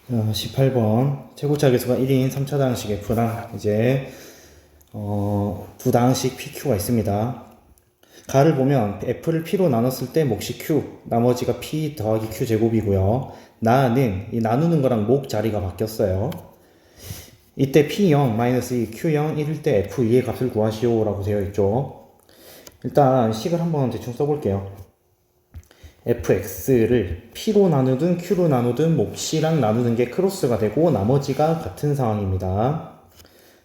18번 최고차 계수가 1인 3차당식 F랑 이제 두 당식 PQ가 있습니다. 가를 보면 F를 P로 나눴을 때 몫이 Q, 나머지가 P 더하기 Q 제곱이고요. 나는 이 나누는 거랑 목 자리가 바뀌었어요. 이때 P0-2, Q0, 1일 때 F2의 값을 구하시오 라고 되어 있죠. 일단 식을 한번 대충 써볼게요. fx를 p로 나누든 q로 나누든 몫이랑 나누는 게 크로스가 되고 나머지가 같은 상황입니다.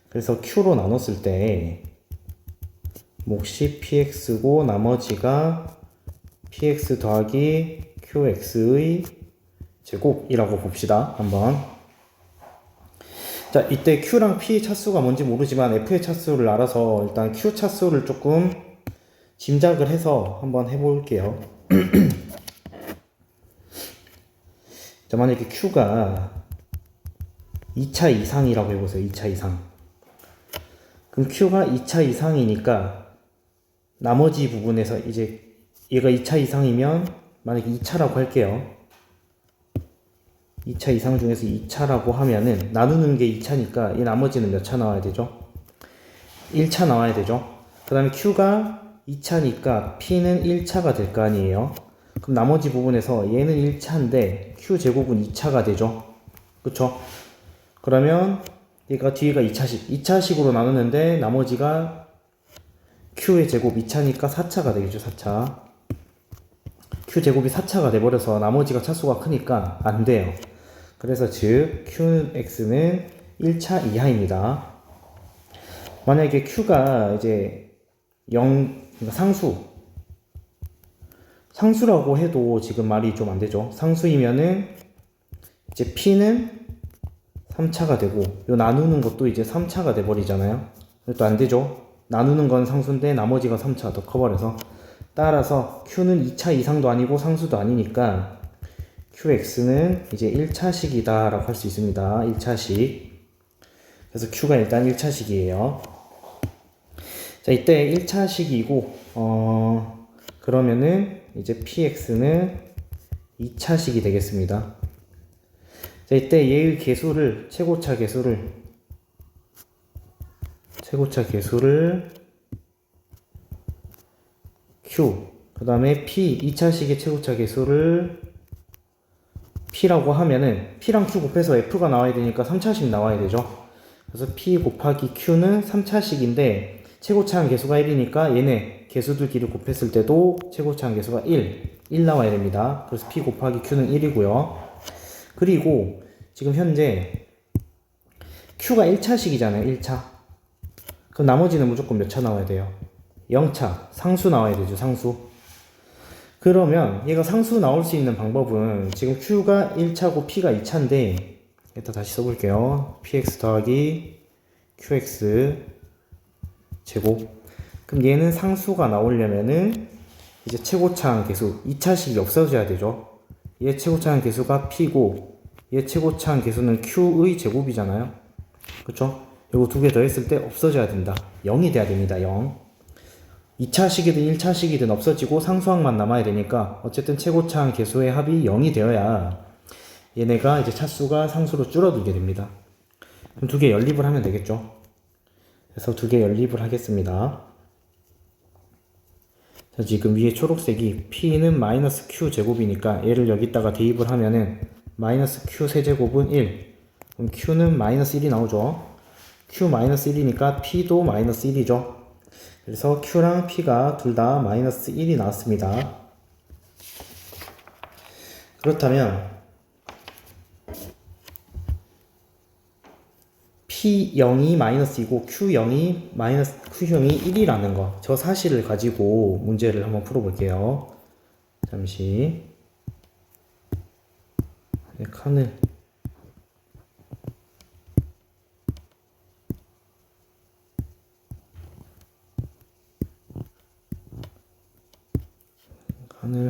그래서 q로 나눴을 때 몫이 px고 나머지가 px 더하기 qx의 제곱이라고 봅시다. 한번. 자, 이때 q랑 p 차수가 뭔지 모르지만 f의 차수를 알아서 일단 q 차수를 조금 짐작을 해서 한번 해볼게요. 자, 만약에 Q가 2차 이상이라고 해보세요. 2차 이상. 그럼 Q가 2차 이상이니까 나머지 부분에서 이제 얘가 2차 이상이면 만약에 2차라고 할게요. 2차 이상 중에서 2차라고 하면은 나누는 게 2차니까 이 나머지는 몇 차 나와야 되죠? 1차 나와야 되죠? 그 다음에 Q가 2차니까 P는 1차가 될 거 아니에요? 그럼 나머지 부분에서 얘는 1차인데 Q제곱은 2차가 되죠. 그쵸? 그러면 얘가 뒤에가 2차식 2차식으로 나누는데 나머지가 Q의 제곱 2차니까 4차가 되겠죠. 4차. Q제곱이 4차가 돼버려서 나머지가 차수가 크니까 안 돼요. 그래서 즉 QX는 1차 이하입니다. 만약에 Q가 이제 0, 그러니까 상수라고 해도 지금 말이 좀 안 되죠. 상수이면은 이제 P는 3차가 되고 요 나누는 것도 이제 3차가 돼 버리잖아요. 또 안 되죠. 나누는 건 상수인데 나머지가 3차 더 커버려서 따라서 Q는 2차 이상도 아니고 상수도 아니니까 QX는 이제 1차식이다 라고 할 수 있습니다. 1차식. 그래서 Q가 일단 1차식이에요. 자, 이때 1차식이고 그러면은 이제 PX는 2차식이 되겠습니다. 자, 이때 얘의 개수를 최고차 개수를 Q, 그 다음에 P 2차식의 최고차 개수를 P라고 하면은 P랑 Q 곱해서 F가 나와야 되니까 3차식 나와야 되죠. 그래서 P 곱하기 Q는 3차식인데 최고차항 개수가 1이니까 얘네 개수들끼리 곱했을 때도 최고차항 개수가 1 나와야 됩니다. 그래서 P 곱하기 Q는 1이고요. 그리고 지금 현재 Q가 1차식이잖아요. 1차. 그럼 나머지는 무조건 몇 차 나와야 돼요? 0차. 상수 나와야 되죠. 상수. 그러면 얘가 상수 나올 수 있는 방법은 지금 Q가 1차고 P가 2차인데 일단 다시 써볼게요. PX 더하기 QX 제곱. 그럼 얘는 상수가 나오려면은 이제 최고차항 개수 2차식이 없어져야 되죠. 얘 최고차항 개수가 P고 얘 최고차항 개수는 Q의 제곱이잖아요. 그쵸? 이거 두 개 더했을 때 없어져야 된다. 0이 돼야 됩니다. 0. 2차식이든 1차식이든 없어지고 상수항만 남아야 되니까 어쨌든 최고차항 개수의 합이 0이 되어야 얘네가 이제 차수가 상수로 줄어들게 됩니다. 그럼 두 개 연립을 하면 되겠죠. 그래서 두 개 연립을 하겠습니다. 자, 지금 위에 초록색이 P는 마이너스 Q 제곱이니까 얘를 여기다가 대입을 하면은 마이너스 Q 세제곱은 1. 그럼 Q는 마이너스 1이 나오죠. Q 마이너스 1이니까 P도 마이너스 1이죠. 그래서 Q랑 P가 둘 다 마이너스 1이 나왔습니다. 그렇다면 P0이 마이너스이고 Q0이 1이라는 거, 저 사실을 가지고 문제를 한번 풀어볼게요. 잠시 칸을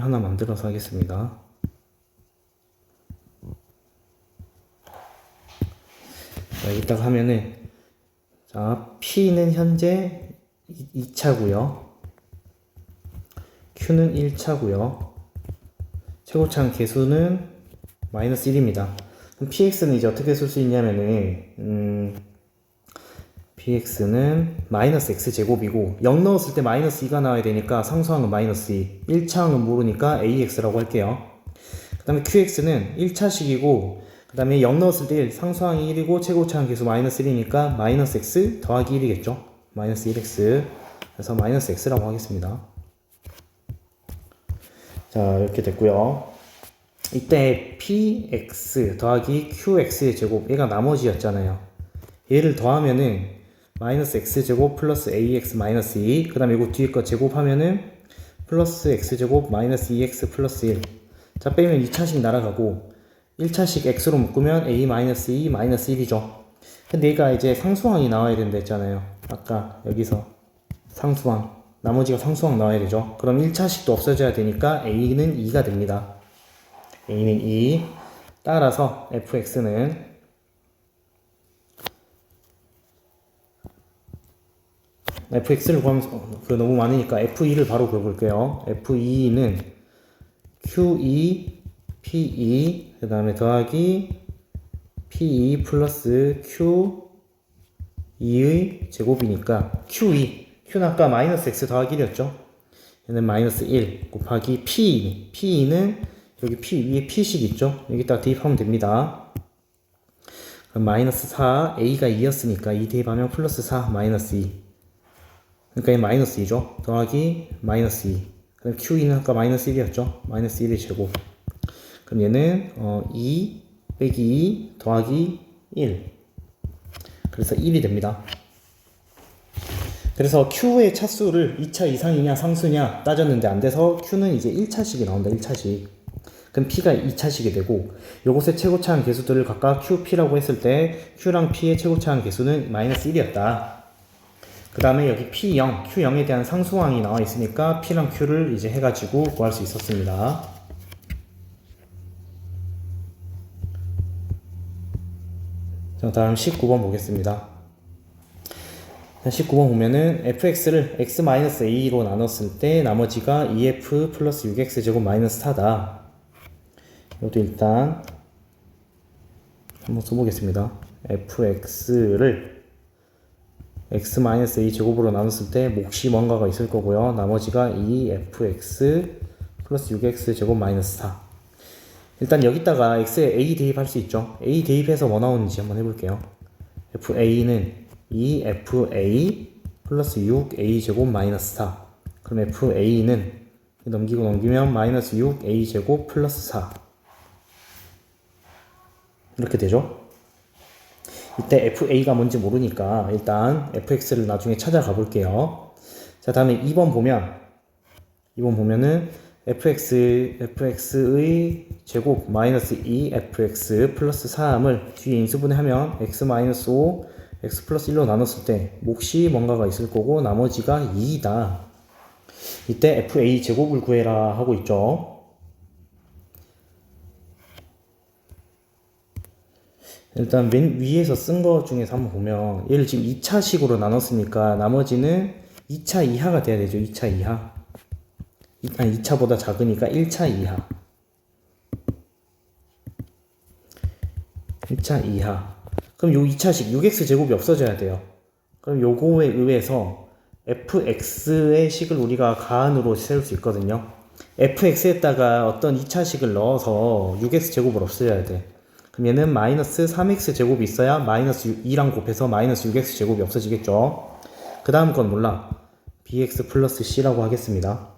하나 만들어서 하겠습니다. 자, 이따가 하면은 자, P는 현재 2차고요. Q는 1차고요. 최고차항 개수는 마이너스 1입니다. 그럼 px는 이제 어떻게 쓸 수 있냐면은 px는 마이너스 x제곱이고 0 넣었을 때 마이너스 2가 나와야 되니까 상수항은 마이너스 2, 1차항은 모르니까 ax라고 할게요. 그 다음에 qx는 1차식이고 그 다음에 0 넣었을 때 1, 상수항이 1이고 최고차항 계수 마이너스 1이니까 마이너스 x 더하기 1이겠죠. 마이너스 1x. 그래서 마이너스 x라고 하겠습니다. 자, 이렇게 됐고요. 이때 px 더하기 qx의 제곱, 얘가 나머지였잖아요. 얘를 더하면은 마이너스 x제곱 플러스 ax 마이너스 2, 그 다음에 이거 뒤에 거 제곱하면은 플러스 x제곱 마이너스 2x 플러스 1. 자, 빼면 2차식 날아가고 1차식 x로 묶으면 a 마이너스 2 마이너스 1이죠. 근데 얘가 이제 상수항이 나와야 된다 했잖아요. 아까 여기서 상수항, 나머지가 상수항 나와야 되죠. 그럼 1차식도 없어져야 되니까 a는 2가 됩니다. a는 2. 따라서 fx는 fx를 구하면서 너무 많으니까 f2를 바로 구해볼게요. f2는 q2 p2 그 다음에 더하기 p2 플러스 q2의 제곱이니까 q2, q는 아까 마이너스 x 더하기 1이었죠. 얘는 마이너스 1 곱하기 p2는 여기 p 위에 p식 있죠. 여기다가 대입하면 됩니다. 그럼 마이너스 4, a가 2였으니까 2 대입하면 플러스 4 마이너스 2. 그러니까 얘 마이너스 2죠. 더하기 마이너스 2. 그럼 q2는 아까 마이너스 1이었죠. 마이너스 1의 제곱. 그럼 얘는 2 빼기 2 더하기 1. 그래서 1이 됩니다. 그래서 q의 차수를 2차 이상이냐 상수냐 따졌는데 안 돼서 q는 이제 1차식이 나온다. 1차식. 그럼 p가 2차식이 되고 요것의 최고차항 개수들을 각각 qp라고 했을 때 q랑 p의 최고차항 개수는 마이너스 1이었다. 그 다음에 여기 P0, Q0에 대한 상수항이 나와 있으니까 P랑 Q를 이제 해가지고 구할 수 있었습니다. 자, 다음 19번 보겠습니다. 19번 보면은 fx를 x-a로 나눴을 때 나머지가 2f 플러스 6x제곱 마이너스 4다. 이것도 일단 한번 써보겠습니다. fx를 x-a 제곱으로 나눴을 때 몫이 뭔가가 있을 거고요. 나머지가 2fx 플러스 6x 제곱 마이너스 4. 일단 여기다가 x에 a 대입할 수 있죠. a 대입해서 뭐 나오는지 한번 해볼게요. fa는 2fa 플러스 6a 제곱 마이너스 4. 그럼 fa는 넘기면 마이너스 6a 제곱 플러스 4. 이렇게 되죠. 이때 fa가 뭔지 모르니까 일단 fx를 나중에 찾아가 볼게요. 자, 다음에 2번 보면은 fx의 제곱 마이너스 2fx 플러스 3을 뒤에 인수분해하면 x 마이너스 5 x 플러스 1로 나눴을 때 몫이 뭔가가 있을 거고 나머지가 2다. 이때 fa 제곱을 구해라 하고 있죠. 일단 맨 위에서 쓴 거 중에서 한번 보면 얘를 지금 2차식으로 나눴으니까 나머지는 2차 이하가 돼야 되죠. 2차 이하. 아니 2차보다 작으니까 1차 이하. 1차 이하. 그럼 요 2차식 6x 제곱이 없어져야 돼요. 그럼 요거에 의해서 fx의 식을 우리가 가안으로 세울 수 있거든요. fx에다가 어떤 2차식을 넣어서 6x 제곱을 없애야 돼. 그럼 얘는 마이너스 3x 제곱이 있어야 마이너스 2랑 곱해서 마이너스 6x 제곱이 없어지겠죠. 그 다음 건 몰라. bx 플러스 c라고 하겠습니다.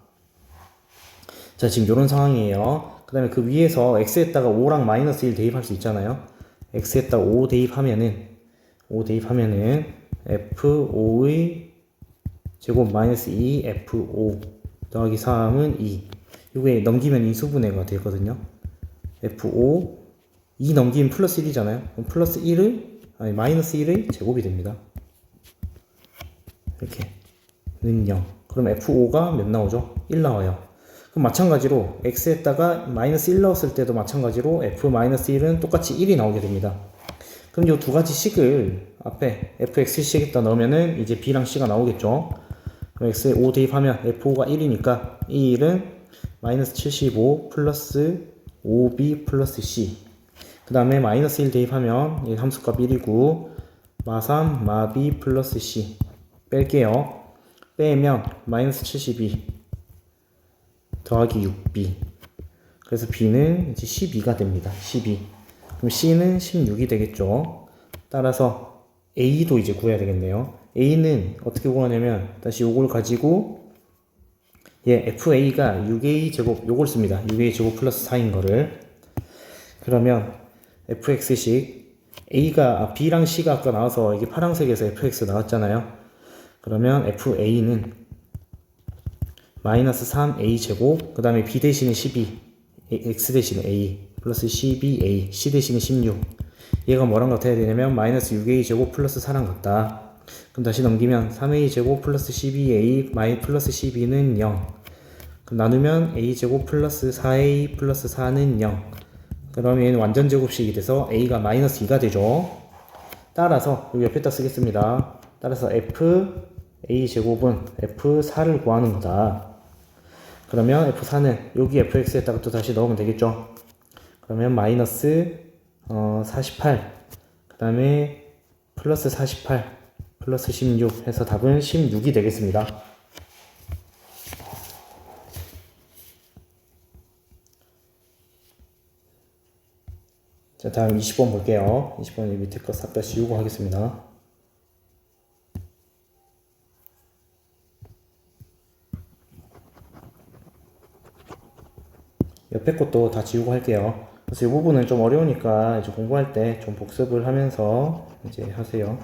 자, 지금 이런 상황이에요. 그 다음에 그 위에서 x에다가 5랑 마이너스 1 대입할 수 있잖아요. x에다가 5 대입하면은 f5의 제곱 마이너스 2f5 더하기 3은 2. 이게 넘기면 인수분해가 되거든요. f5 2 넘기면 플러스 1이잖아요. 그럼 플러스 1의 마이너스 1의 제곱이 됩니다. 이렇게 는 0. 그럼 f5가 몇 나오죠? 1 나와요. 그럼 마찬가지로 x에다가 마이너스 1 넣었을 때도 마찬가지로 f-1은 똑같이 1이 나오게 됩니다. 그럼 이 두 가지 식을 앞에 fx식에다 넣으면은 이제 b랑 c가 나오겠죠. 그럼 x에 5 대입하면 f5가 1이니까 이 1은 마이너스 75 플러스 5b 플러스 c. 그 다음에 마이너스 1 대입하면 이 함수값 1이고 마3 마2 플러스 c 뺄게요. 빼면 마이너스 72 더하기 6b. 그래서 b는 이제 12가 됩니다. 12. 그럼 c는 16이 되겠죠. 따라서 a도 이제 구해야 되겠네요. a는 어떻게 구하냐면 다시 요걸 가지고 fa가 6a 제곱 요걸 씁니다. 6a 제곱 플러스 4인 거를. 그러면 fx식 b랑 c가 아까 나와서 이게 파란색에서 fx 나왔잖아요. 그러면 fa는 마이너스 3a 제곱 그 다음에 b 대신에 12 x 대신에 a 플러스 12a c 대신에 16. 얘가 뭐랑 같아야 되냐면 마이너스 6a 제곱 플러스 4랑 같다. 그럼 다시 넘기면 3a 제곱 플러스 12a 마이 플러스 12는 0. 그럼 나누면 a 제곱 플러스 4a 플러스 4는 0. 그러면 얘는 완전 제곱식이 돼서 a가 마이너스 2가 되죠. 따라서 여기 옆에다 쓰겠습니다. 따라서 fa 제곱은 f4를 구하는 거다. 그러면 f4는 여기 fx에다가 또 다시 넣으면 되겠죠. 그러면 마이너스 48 그 다음에 플러스 48 플러스 16 해서 답은 16이 되겠습니다. 자, 다음 20번 볼게요. 20번 밑에 거 싹 다 지우고 하겠습니다. 옆에 것도 다 지우고 할게요. 그래서 이 부분은 좀 어려우니까 이제 공부할 때 좀 복습을 하면서 이제 하세요.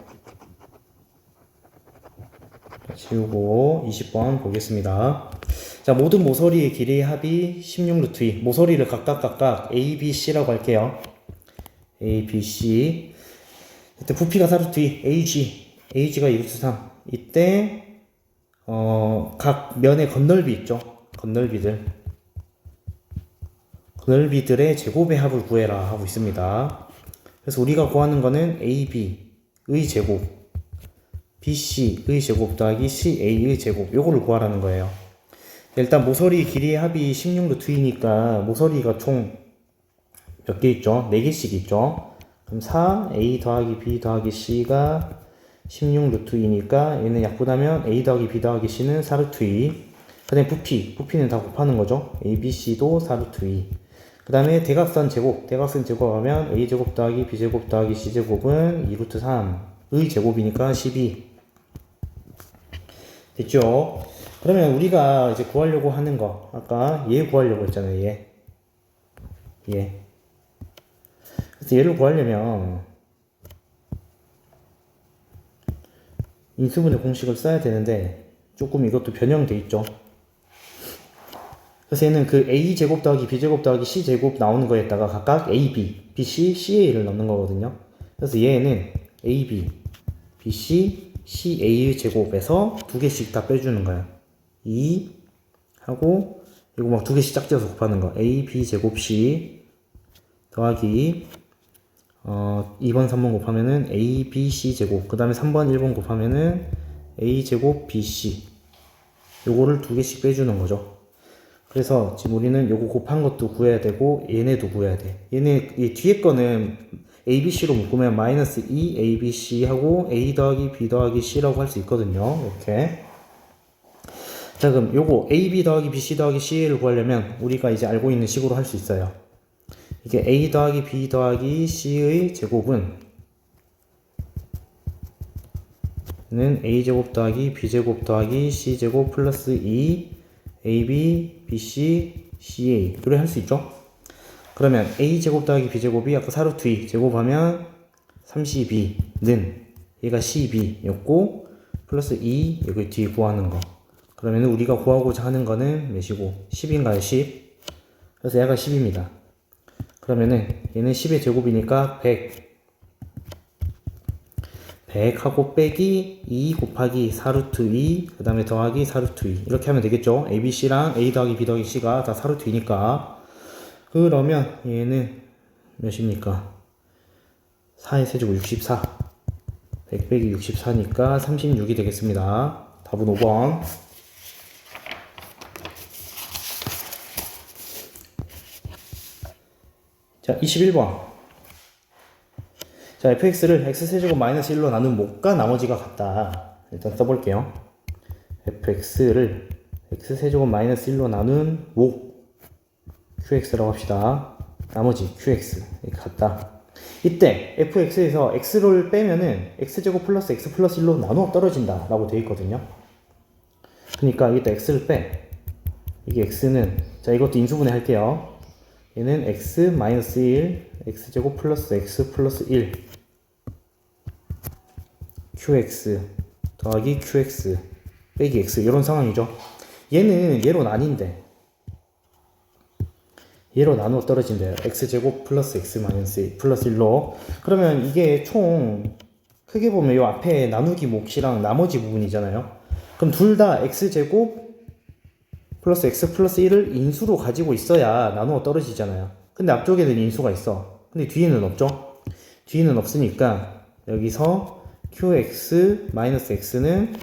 지우고 20번 보겠습니다. 자, 모든 모서리의 길이의 합이 16루트 2. 모서리를 각각 A, B, C라고 할게요. A, B, C. 이때 부피가 4루트 2. AG가 2루트 3. 이때 각 면의 건널비 있죠. 건널비들의 제곱의 합을 구해라 하고 있습니다. 그래서 우리가 구하는 거는 AB의 제곱, BC의 제곱 더하기 CA의 제곱, 요거를 구하라는 거예요. 일단 모서리 길이의 합이 16루트이니까 모서리가 총 몇 개 있죠? 4개씩 있죠? 그럼 4A 더하기 B 더하기 C가 16루트이니까 얘는 약분하면 A 더하기 B 더하기 C는 4루트2. 그 다음에 부피는 다 곱하는 거죠. A, B, C도 4루트2. 그 다음에 대각선 제곱하면 A제곱 더하기 B제곱 더하기 C제곱은 2루트 3의 제곱이니까 12. 됐죠? 그러면 우리가 이제 구하려고 하는 거, 아까 얘 구하려고 했잖아요. 얘. 그래서 얘를 구하려면 인수분해 공식을 써야 되는데 조금 이것도 변형돼 있죠. 그래서 얘는 그 a제곱 더하기 b제곱 더하기 c제곱 나오는 거에다가 각각 ab, bc, ca를 넣는 거거든요. 그래서 얘는 ab, bc, ca의 제곱에서 두 개씩 다 빼주는 거예요. 2 하고 이거 막 두 개씩 짝지어서 곱하는 거. a, b 제곱 c 더하기 2번, 3번 곱하면은 a, b, c 제곱. 그 다음에 3번, 1번 곱하면은 a 제곱, b, c. 요거를 두 개씩 빼주는 거죠. 그래서 지금 우리는 요거 곱한 것도 구해야 되고 얘네도 구해야 돼. 얘네 이 뒤에 거는 a, b, c로 묶으면 마이너스 2 a, b, c 하고 a 더하기 b 더하기 c라고 할 수 있거든요. 이렇게. 자, 그럼 요거 a, b 더하기 b, c 더하기 c를 구하려면 우리가 이제 알고 있는 식으로 할 수 있어요. 이게 a 더하기 b 더하기 c의 제곱은 는 a제곱 더하기 b제곱 더하기 c제곱 플러스 2 ab, bc, ca 그래 할 수 있죠. 그러면 a제곱 더하기 b제곱이 아까 4루트 2 제곱하면 32는 얘가 12였고 플러스 2 여기 뒤에 구하는 거. 그러면 우리가 구하고자 하는 거는 몇이고 10인가요? 10. 그래서 얘가 10입니다. 그러면은 얘는 10의 제곱이니까 100 하고 빼기 2 곱하기 4루트 2 그 다음에 더하기 4루트 2 이렇게 하면 되겠죠. ABC랑 A 더하기 B 더하기 C가 다 4루트 2니까 그러면 얘는 몇입니까? 4의 세제곱 64 100 빼기 64니까 36이 되겠습니다. 답은 5번. 자, 21번 자, fx를 x세제곱 마이너스 1로 나눈 목과 나머지가 같다. 일단 써볼게요. fx를 x세제곱 마이너스 1로 나눈 목 qx라고 합시다. 나머지 qx 이렇게 같다. 이때 fx에서 x를 빼면은 x제곱 플러스 x 플러스 1로 나누어 떨어진다 라고 되어 있거든요. 그러니까 이때 x를 빼. 이게 x는, 자, 이것도 인수분해 할게요. 얘는 x 마이너스 1 x제곱 플러스 x 플러스 1 qx 더하기 qx 빼기 x, 이런 상황이죠. 얘는 얘로 나뉜대. 얘로 나누어 떨어진대요. x제곱 플러스 x 마이너스 플러스 1로. 그러면 이게 총 크게 보면 요 앞에 나누기 몫이랑 나머지 부분이잖아요. 그럼 둘 다 x제곱 플러스 x 플러스 1을 인수로 가지고 있어야 나누어 떨어지잖아요. 근데 앞쪽에는 인수가 있어. 근데 뒤에는 없죠. 뒤에는 없으니까 여기서 qx 마이너스 x는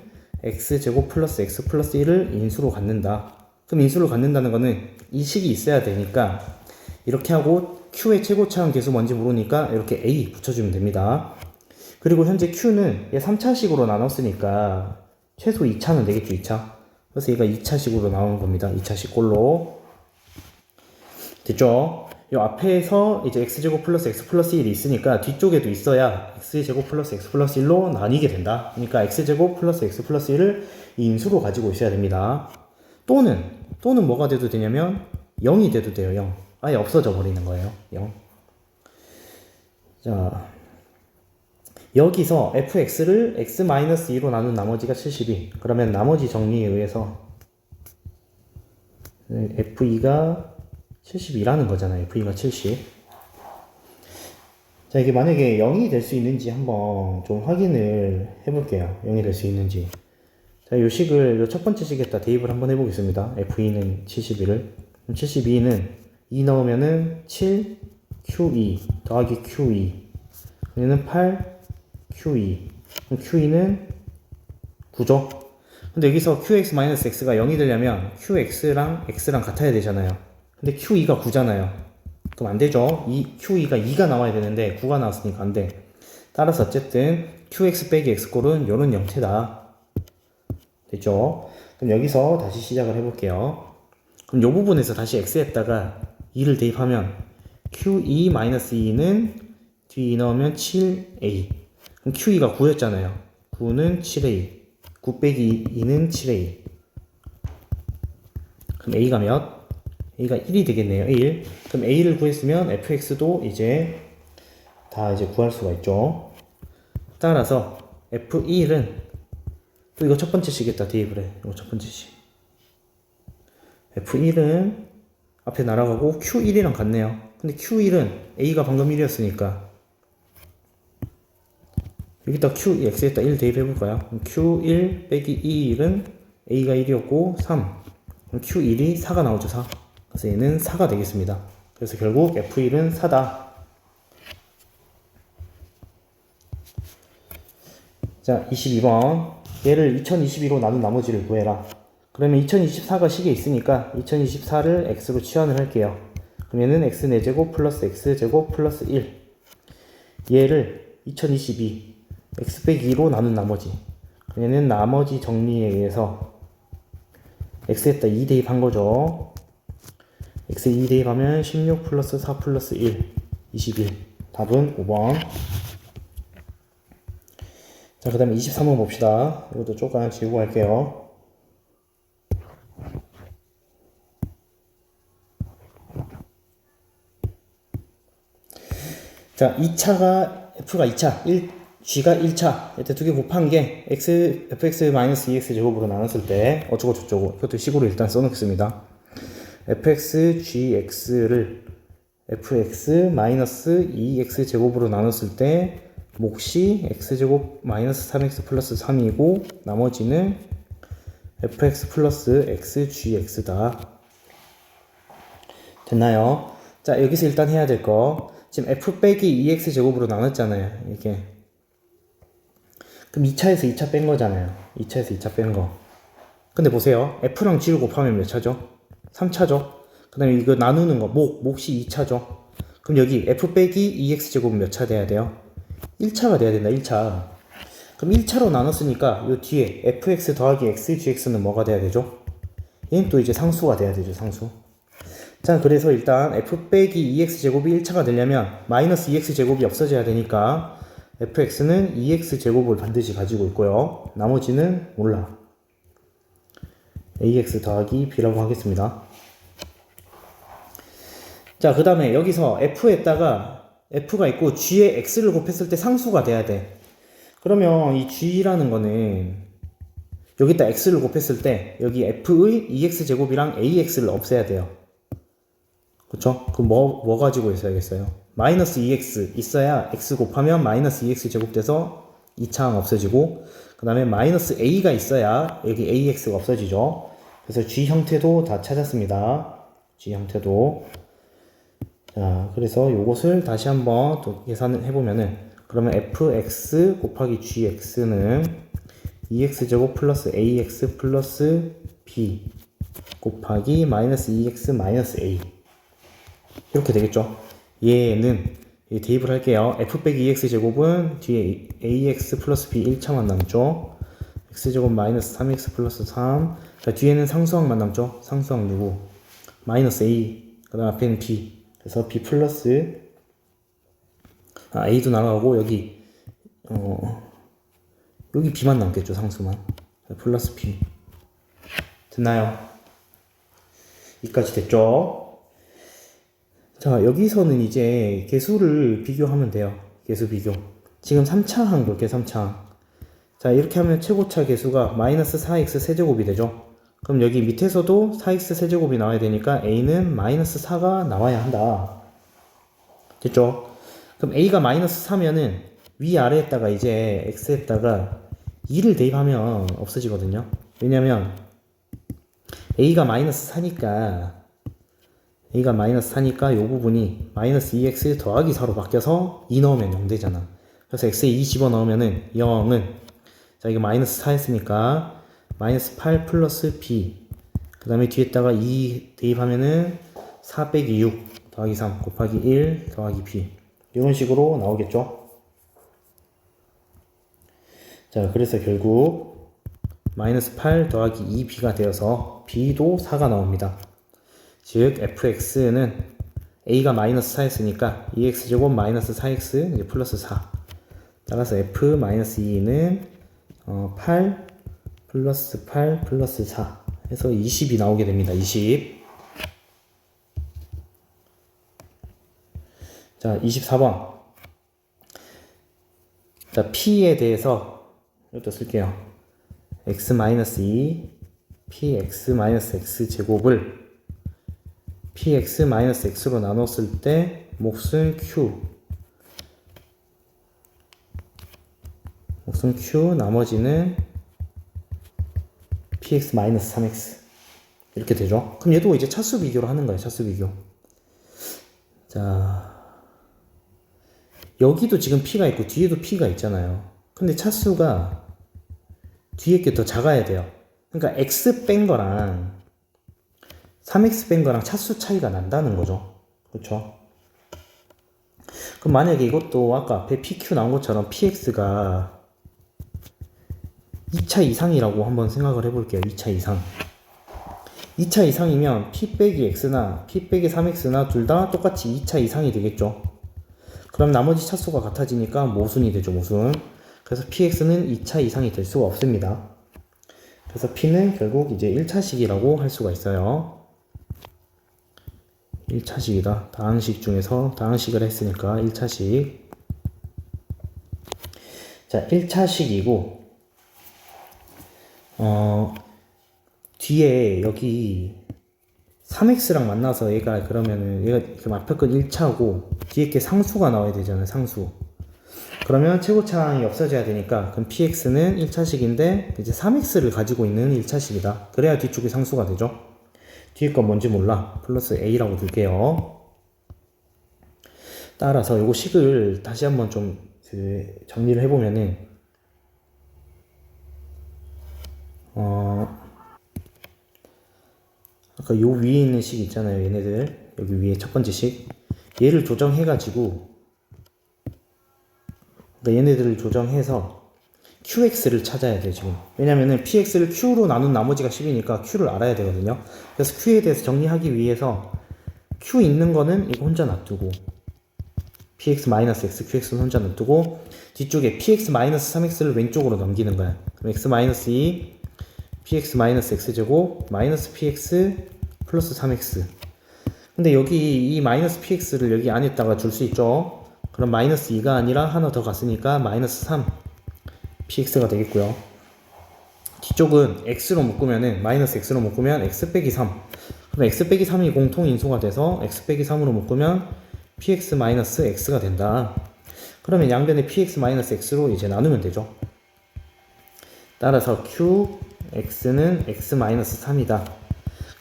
x제곱 플러스 x 플러스 1을 인수로 갖는다. 그럼 인수를 갖는다는 거는 이 식이 있어야 되니까 이렇게 하고 q의 최고차항 계수 뭔지 모르니까 이렇게 a 붙여주면 됩니다. 그리고 현재 q는 얘 3차식으로 나눴으니까 최소 2차는 되겠죠. 2차. 그래서 얘가 2차식으로 나오는 겁니다. 2차식 꼴로. 됐죠? 요 앞에서 이제 x제곱 플러스 x 플러스 1이 있으니까 뒤쪽에도 있어야 x제곱 플러스 x 플러스 1로 나뉘게 된다. 그러니까 x제곱 플러스 x 플러스 1을 인수로 가지고 있어야 됩니다. 또는 뭐가 돼도 되냐면 0이 돼도 돼요. 0. 아예 없어져 버리는 거예요. 0. 자, 여기서 fx를 x-2로 나눈 나머지가 72. 그러면 나머지 정리에 의해서 f2가 72라는 거잖아요. f가 70. 자, 이게 만약에 0이 될 수 있는지 한번 좀 확인을 해볼게요. 0이 될 수 있는지. 자, 요 식을 요 첫 번째 식에다 대입을 한번 해보겠습니다. f2는 71을. 72는 2 넣으면은 7 q2 더하기 q2. 얘는 8 q2. 그럼 q2는 9죠. 근데 여기서 qx-x가 0이 되려면 qx랑 x랑 같아야 되잖아요. 근데 q2가 9잖아요. 그럼 안 되죠. q2가 2가 나와야 되는데 9가 나왔으니까 안 돼. 따라서 어쨌든 qx 빼기 x꼴은 요런 형태다. 됐죠? 그럼 여기서 다시 시작을 해볼게요. 그럼 요 부분에서 다시 x에다가 2를 대입하면 q2-2는 뒤 넣으면 7a. 그럼 q2가 9였잖아요. 9는 7a. 9 빼기 2는 7a. 그럼 a가 몇? a가 1이 되겠네요. 1. 그럼 a를 구했으면 fx도 이제 다 이제 구할 수가 있죠. 따라서 f1은 또 이거 첫 번째 식에다 대입을 해. 이거 첫 번째 식. f1은 앞에 날아가고 q1이랑 같네요. 근데 q1은 a가 방금 1이었으니까 여기다 x에다 1 대입해볼까요? q1 빼기 2은 a가 1이었고 3. 그럼 q1이 4가 나오죠. 4. 그래서 얘는 4가 되겠습니다. 그래서 결국 f1은 4다. 자, 22번. 얘를 2022로 나눈 나머지를 구해라. 그러면 2024가 식에 있으니까 2024를 x로 치환을 할게요. 그럼 얘는 x 4제곱 플러스 x제곱 플러스 1. 얘를 2022 x 빼기 2로 나눈 나머지. 그럼 얘는 나머지 정리에 의해서 x에다 2 대입한 거죠. x에 2 대입하면 16 플러스 4 플러스 1 21. 답은 5번. 자, 그 다음에 23번 봅시다. 이것도 조금 지우고 갈게요. 자, 2차가 f가 2차, g가 1차. 이때 두 개 곱한 게 fx-2x 제곱으로 나눴을 때 어쩌고 저쩌고. 이것도 식으로 일단 써놓겠습니다. fx-gx를 fx-2x 제곱으로 나눴을 때 몫이 x제곱 마이너스 3x 플러스 3이고 나머지는 fx 플러스 xgx다. 됐나요? 자, 여기서 일단 해야 될 거. 지금 f 빼기 2x 제곱으로 나눴잖아요. 이게. 그럼 2차에서 2차 뺀 거잖아요. 2차에서 2차 뺀 거. 근데 보세요. f랑 g를 곱하면 몇 차죠? 3차죠. 그 다음에 이거 나누는 거, 몫이 2차죠. 그럼 여기 f 빼기 2x 제곱은 몇 차 돼야 돼요? 1차가 돼야 된다. 1차. 그럼 1차로 나눴으니까 요 뒤에 fx 더하기 xgx는 뭐가 돼야 되죠? 얘는 또 이제 상수가 돼야 되죠. 상수. 자, 그래서 일단 f 빼기 2x제곱이 1차가 되려면 마이너스 2x제곱이 없어져야 되니까 fx는 2x제곱을 반드시 가지고 있고요. 나머지는 몰라. ax 더하기 b라고 하겠습니다. 자, 그 다음에 여기서 f에다가 f가 있고 g에 x를 곱했을 때 상수가 돼야 돼. 그러면 이 g라는 거는 여기다 x를 곱했을 때 여기 f의 2x제곱이랑 ax를 없애야 돼요. 그쵸? 그럼 뭐 가지고 있어야겠어요? 마이너스 2x 있어야 x 곱하면 마이너스 2x제곱 돼서 2차항 없어지고, 그 다음에 마이너스 a가 있어야 여기 ax가 없어지죠. 그래서 g 형태도 다 찾았습니다. g 형태도. 자, 그래서 요것을 다시 한번 또 계산을 해보면은, 그러면 fx 곱하기 gx는 2x제곱 플러스 ax 플러스 b 곱하기 마이너스 2x 마이너스 a 이렇게 되겠죠. 얘는 대입을 할게요. f 빼기 2x제곱은 뒤에 ax 플러스 b 1차만 남죠. x제곱 마이너스 3x 플러스 3. 자, 뒤에는 상수항만 남죠. 상수항 누구? 마이너스 a. 그 다음 앞에는 b. 그래서 b 플러스 a도 나가고 여기 여기 b만 남겠죠. 상수만. 플러스 b. 됐나요? 여기까지 됐죠? 자, 여기서는 이제 개수를 비교하면 돼요. 개수 비교. 지금 3차항 볼게요. 3차항. 자, 이렇게 하면 최고차 개수가 마이너스 4x 세제곱이 되죠. 그럼 여기 밑에서도 4x 세제곱이 나와야 되니까 a는 마이너스 4가 나와야 한다. 됐죠? 그럼 a가 마이너스 4면은 위아래에다가 이제 x에다가 2를 대입하면 없어지거든요. 왜냐면 a가 마이너스 4니까 a가 마이너스 4니까 이 부분이 마이너스 2x 더하기 4로 바뀌어서 2 넣으면 0 되잖아. 그래서 x에 2 집어넣으면은 0은, 자, 이거 마이너스 4 했으니까 마이너스 8 플러스 b, 그 다음에 뒤에다가 2 대입하면은 4 빼기 6 더하기 3 곱하기 1 더하기 b, 이런 식으로 나오겠죠. 자, 그래서 결국 마이너스 8 더하기 2b가 되어서 b도 4가 나옵니다. 즉 fx는 a가 마이너스 4였으니까 2x제곱 마이너스 4x 이제 플러스 4. 따라서 f 마이너스 2는 8 플러스 8 플러스 4 해서 20이 나오게 됩니다. 20. 자, 24번. 자, p에 대해서 이것도 쓸게요. x-2 px-x 제곱을 px-x로 나눴을 때 몫은 q 나머지는 px-3x 이렇게 되죠. 그럼 얘도 이제 차수 비교를 하는 거예요. 차수 비교. 자, 여기도 지금 p가 있고 뒤에도 p가 있잖아요. 근데 차수가 뒤에 게 더 작아야 돼요. 그러니까 x 뺀 거랑 3x 뺀 거랑 차수 차이가 난다는 거죠. 그렇죠? 그럼 만약에 이것도 아까 앞에 pq 나온 것처럼 px가 2차 이상이라고 한번 생각을 해볼게요. 2차 이상. 2차 이상이면 p 빼기 x나 p 빼기 3x나 둘 다 똑같이 2차 이상이 되겠죠. 그럼 나머지 차수가 같아지니까 모순이 되죠. 모순. 그래서 px는 2차 이상이 될 수가 없습니다. 그래서 p는 결국 이제 1차식이라고 할 수가 있어요. 1차식이다. 다항식 중에서 다항식을 했으니까 1차식. 자, 1차식이고 뒤에 여기 3x랑 만나서 얘가 그러면은 얘가 이렇게 앞에 건 1차고 뒤에 게 상수가 나와야 되잖아요. 상수. 그러면 최고차항이 없어져야 되니까 그럼 px는 1차식인데 이제 3x를 가지고 있는 1차식이다. 그래야 뒤쪽이 상수가 되죠. 뒤에 건 뭔지 몰라. 플러스 a라고 둘게요. 따라서 요거 식을 다시 한번 좀 정리를 해보면은 아까 요 위에 있는 식 있잖아요. 얘네들 여기 위에 첫 번째 식, 얘를 조정해가지고 그러니까 얘네들을 조정해서 qx를 찾아야 돼 지금. 왜냐면은 px를 q로 나눈 나머지가 10이니까 q를 알아야 되거든요. 그래서 q에 대해서 정리하기 위해서 q 있는 거는 이거 혼자 놔두고 px-x, qx는 혼자 놔두고 뒤쪽에 px-3x를 왼쪽으로 넘기는 거야. 그럼 x-2 px-x제곱 마이너스 px 플러스 3x. 근데 여기 이 마이너스 px를 여기 안에다가 줄 수 있죠. 그럼 마이너스 2가 아니라 하나 더 갔으니까 마이너스 3 px가 되겠고요. 뒤쪽은 x로 묶으면은 마이너스 x로 묶으면 x 빼기 3. 그럼 x 빼기 3이 공통 인수가 돼서 x 빼기 3으로 묶으면 px 마이너스 x가 된다. 그러면 양변에 px 마이너스 x로 이제 나누면 되죠. 따라서 qx는 x 마이너스 3이다.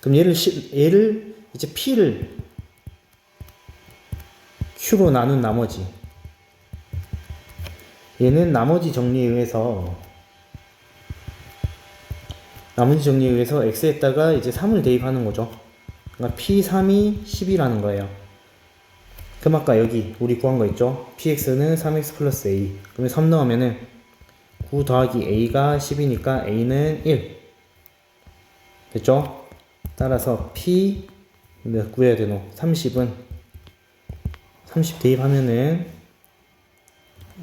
그럼 얘를 이제 p를 q로 나눈 나머지, 얘는 나머지 정리에 의해서 x에다가 이제 3을 대입하는 거죠. 그러니까 p3이 10이라는 거예요. 그럼 아까 여기 우리 구한 거 있죠? px는 3x 플러스 a. 그러면 3 넣으면은 9 더하기 a가 10이니까 a는 1. 됐죠? 따라서 p 몇 구해야 되노? 30은 30 대입하면은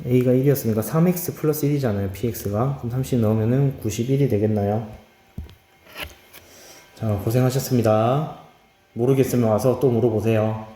a가 1이었으니까 3x 플러스 1이잖아요. px가. 그럼 30 넣으면은 91이 되겠나요? 자, 고생하셨습니다. 모르겠으면 와서 또 물어보세요.